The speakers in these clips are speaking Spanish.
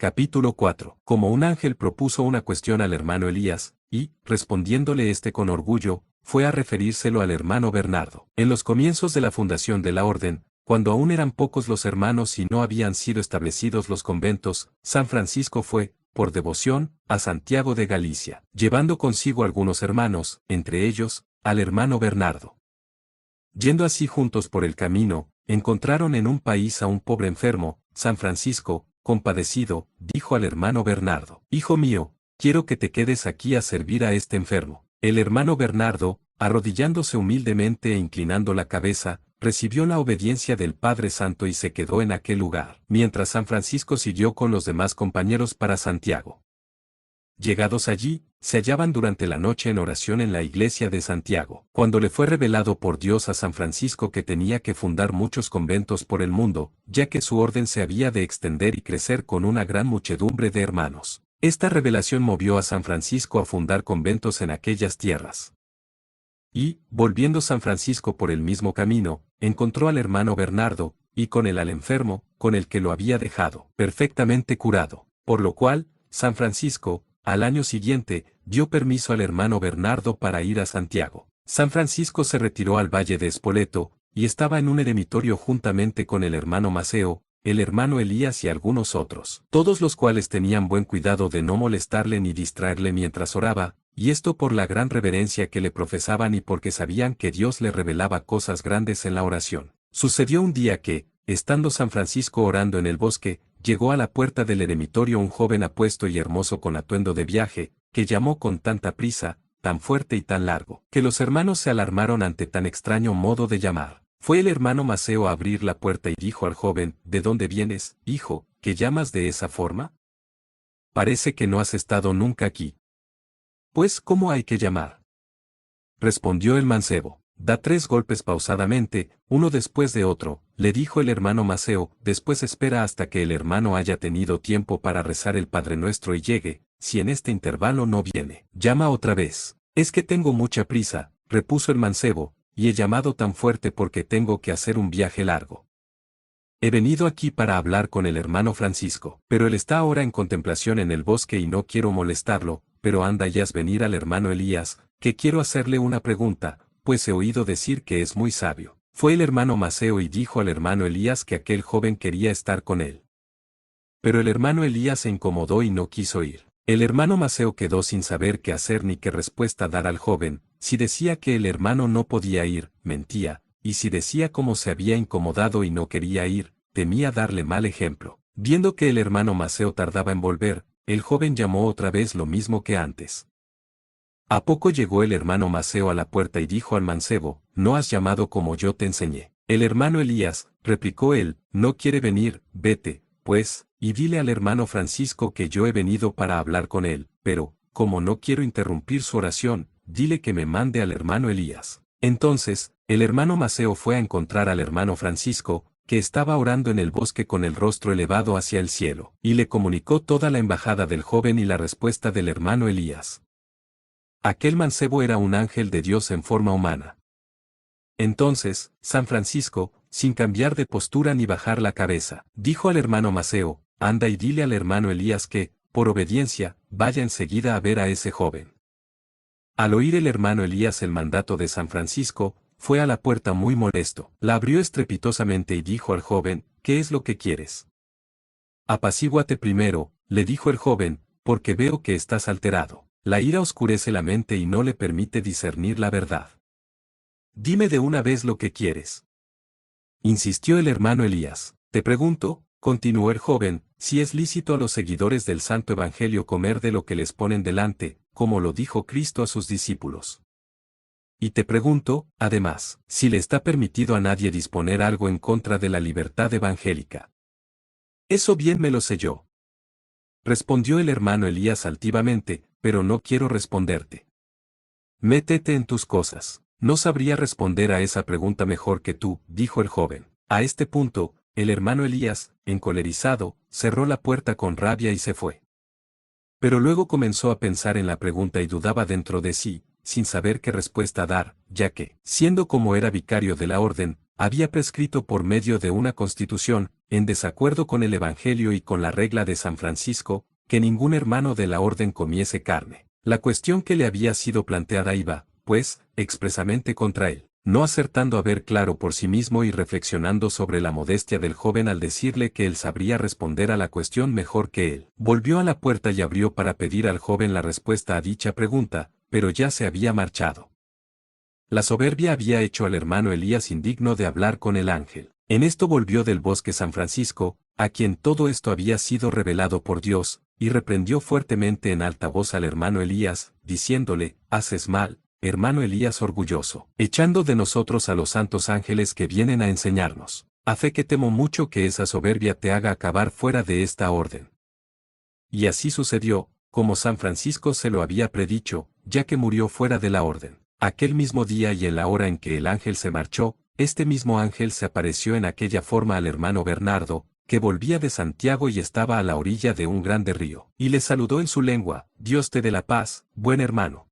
Capítulo 4. Como un ángel propuso una cuestión al hermano Elías, y, respondiéndole éste con orgullo, fue a referírselo al hermano Bernardo. En los comienzos de la fundación de la orden, cuando aún eran pocos los hermanos y no habían sido establecidos los conventos, San Francisco fue, por devoción, a Santiago de Galicia, llevando consigo algunos hermanos, entre ellos, al hermano Bernardo. Yendo así juntos por el camino, encontraron en un país a un pobre enfermo. San Francisco, compadecido, dijo al hermano Bernardo: «Hijo mío, quiero que te quedes aquí a servir a este enfermo». El hermano Bernardo, arrodillándose humildemente e inclinando la cabeza, recibió la obediencia del Padre Santo y se quedó en aquel lugar, mientras San Francisco siguió con los demás compañeros para Santiago. Llegados allí, se hallaban durante la noche en oración en la iglesia de Santiago. Cuando le fue revelado por Dios a San Francisco que tenía que fundar muchos conventos por el mundo, ya que su orden se había de extender y crecer con una gran muchedumbre de hermanos. Esta revelación movió a San Francisco a fundar conventos en aquellas tierras. Y, volviendo San Francisco por el mismo camino, encontró al hermano Bernardo, y con él al enfermo, con el que lo había dejado, perfectamente curado. Por lo cual, San Francisco, al año siguiente, dio permiso al hermano Bernardo para ir a Santiago. San Francisco se retiró al valle de Spoleto, y estaba en un eremitorio juntamente con el hermano Maceo, el hermano Elías y algunos otros, todos los cuales tenían buen cuidado de no molestarle ni distraerle mientras oraba, y esto por la gran reverencia que le profesaban y porque sabían que Dios le revelaba cosas grandes en la oración. Sucedió un día que, estando San Francisco orando en el bosque, llegó a la puerta del eremitorio un joven apuesto y hermoso con atuendo de viaje, que llamó con tanta prisa, tan fuerte y tan largo, que los hermanos se alarmaron ante tan extraño modo de llamar. Fue el hermano Maceo a abrir la puerta y dijo al joven: «¿De dónde vienes, hijo, que llamas de esa forma? Parece que no has estado nunca aquí». «Pues, ¿cómo hay que llamar?», respondió el mancebo. «Da 3 golpes pausadamente, uno después de otro», le dijo el hermano Maceo. «Después espera hasta que el hermano haya tenido tiempo para rezar el Padre Nuestro y llegue. Si en este intervalo no viene, llama otra vez». «Es que tengo mucha prisa», repuso el mancebo, «y he llamado tan fuerte porque tengo que hacer un viaje largo. He venido aquí para hablar con el hermano Francisco, pero él está ahora en contemplación en el bosque y no quiero molestarlo, pero anda y haz venir al hermano Elías, que quiero hacerle una pregunta, pues he oído decir que es muy sabio». Fue el hermano Maceo y dijo al hermano Elías que aquel joven quería estar con él. Pero el hermano Elías se incomodó y no quiso ir. El hermano Maceo quedó sin saber qué hacer ni qué respuesta dar al joven. Si decía que el hermano no podía ir, mentía, y si decía cómo se había incomodado y no quería ir, temía darle mal ejemplo. Viendo que el hermano Maceo tardaba en volver, el joven llamó otra vez lo mismo que antes. A poco llegó el hermano Maceo a la puerta y dijo al mancebo: «No has llamado como yo te enseñé». «El hermano Elías», replicó él, «no quiere venir. Vete, pues, y dile al hermano Francisco que yo he venido para hablar con él, pero, como no quiero interrumpir su oración, dile que me mande al hermano Elías». Entonces, el hermano Maceo fue a encontrar al hermano Francisco, que estaba orando en el bosque con el rostro elevado hacia el cielo, y le comunicó toda la embajada del joven y la respuesta del hermano Elías. Aquel mancebo era un ángel de Dios en forma humana. Entonces, San Francisco, sin cambiar de postura ni bajar la cabeza, dijo al hermano Maceo: «Anda y dile al hermano Elías que, por obediencia, vaya enseguida a ver a ese joven». Al oír el hermano Elías el mandato de San Francisco, fue a la puerta muy molesto, la abrió estrepitosamente y dijo al joven: «¿Qué es lo que quieres?». «Apacíguate primero», le dijo el joven, «porque veo que estás alterado. La ira oscurece la mente y no le permite discernir la verdad. Dime de una vez lo que quieres». Insistió el hermano Elías. «Te pregunto», continuó el joven, «si es lícito a los seguidores del Santo Evangelio comer de lo que les ponen delante, como lo dijo Cristo a sus discípulos. Y te pregunto, además, si le está permitido a nadie disponer algo en contra de la libertad evangélica». «Eso bien me lo sé yo», respondió el hermano Elías altivamente, «pero no quiero responderte. Métete en tus cosas». «No sabría responder a esa pregunta mejor que tú», dijo el joven. A este punto, el hermano Elías, encolerizado, cerró la puerta con rabia y se fue. Pero luego comenzó a pensar en la pregunta y dudaba dentro de sí, sin saber qué respuesta dar, ya que, siendo como era vicario de la orden, había prescrito por medio de una constitución, en desacuerdo con el Evangelio y con la regla de San Francisco, que ningún hermano de la orden comiese carne. La cuestión que le había sido planteada iba, pues, expresamente contra él. No acertando a ver claro por sí mismo y reflexionando sobre la modestia del joven al decirle que él sabría responder a la cuestión mejor que él, volvió a la puerta y abrió para pedir al joven la respuesta a dicha pregunta, pero ya se había marchado. La soberbia había hecho al hermano Elías indigno de hablar con el ángel. En esto volvió del bosque San Francisco, a quien todo esto había sido revelado por Dios, y reprendió fuertemente en alta voz al hermano Elías, diciéndole, haces mal, hermano Elías orgulloso, echando de nosotros a los santos ángeles que vienen a enseñarnos. A fe que temo mucho que esa soberbia te haga acabar fuera de esta orden. Y así sucedió, como San Francisco se lo había predicho, ya que murió fuera de la orden. Aquel mismo día y en la hora en que el ángel se marchó, este mismo ángel se apareció en aquella forma al hermano Bernardo, que volvía de Santiago y estaba a la orilla de un grande río, y le saludó en su lengua, Dios te dé la paz, buen hermano.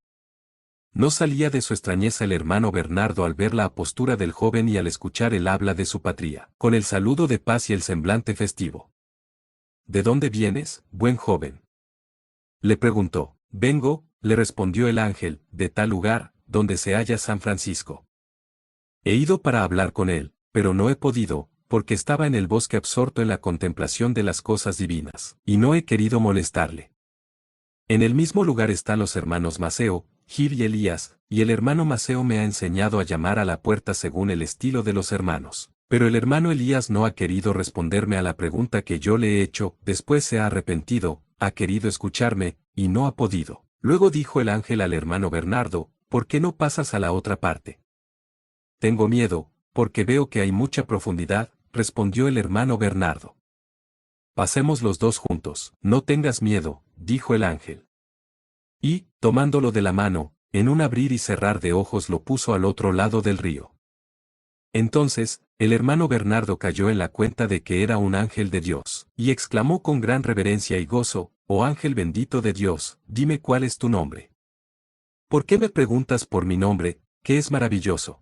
No salía de su extrañeza el hermano Bernardo al ver la apostura del joven y al escuchar el habla de su patria, con el saludo de paz y el semblante festivo. ¿De dónde vienes, buen joven? Le preguntó. Vengo, le respondió el ángel, de tal lugar, donde se halla San Francisco. He ido para hablar con él, pero no he podido, porque estaba en el bosque absorto en la contemplación de las cosas divinas, y no he querido molestarle. En el mismo lugar están los hermanos Maceo, Gil y Elías, y el hermano Maceo me ha enseñado a llamar a la puerta según el estilo de los hermanos. Pero el hermano Elías no ha querido responderme a la pregunta que yo le he hecho, después se ha arrepentido, ha querido escucharme, y no ha podido. Luego dijo el ángel al hermano Bernardo, ¿por qué no pasas a la otra parte? Tengo miedo, porque veo que hay mucha profundidad, respondió el hermano Bernardo. Pasemos los dos juntos. No tengas miedo, dijo el ángel. Y, tomándolo de la mano, en un abrir y cerrar de ojos lo puso al otro lado del río. Entonces, el hermano Bernardo cayó en la cuenta de que era un ángel de Dios, y exclamó con gran reverencia y gozo, «Oh ángel bendito de Dios, dime cuál es tu nombre». «¿Por qué me preguntas por mi nombre, que es maravilloso?»,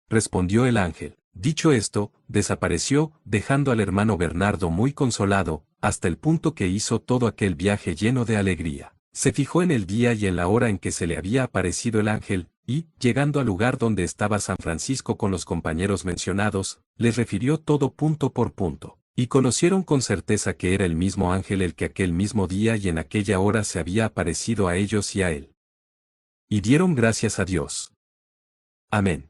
respondió el ángel. Dicho esto, desapareció, dejando al hermano Bernardo muy consolado, hasta el punto que hizo todo aquel viaje lleno de alegría. Se fijó en el día y en la hora en que se le había aparecido el ángel, y, llegando al lugar donde estaba San Francisco con los compañeros mencionados, les refirió todo punto por punto, y conocieron con certeza que era el mismo ángel el que aquel mismo día y en aquella hora se había aparecido a ellos y a él. Y dieron gracias a Dios. Amén.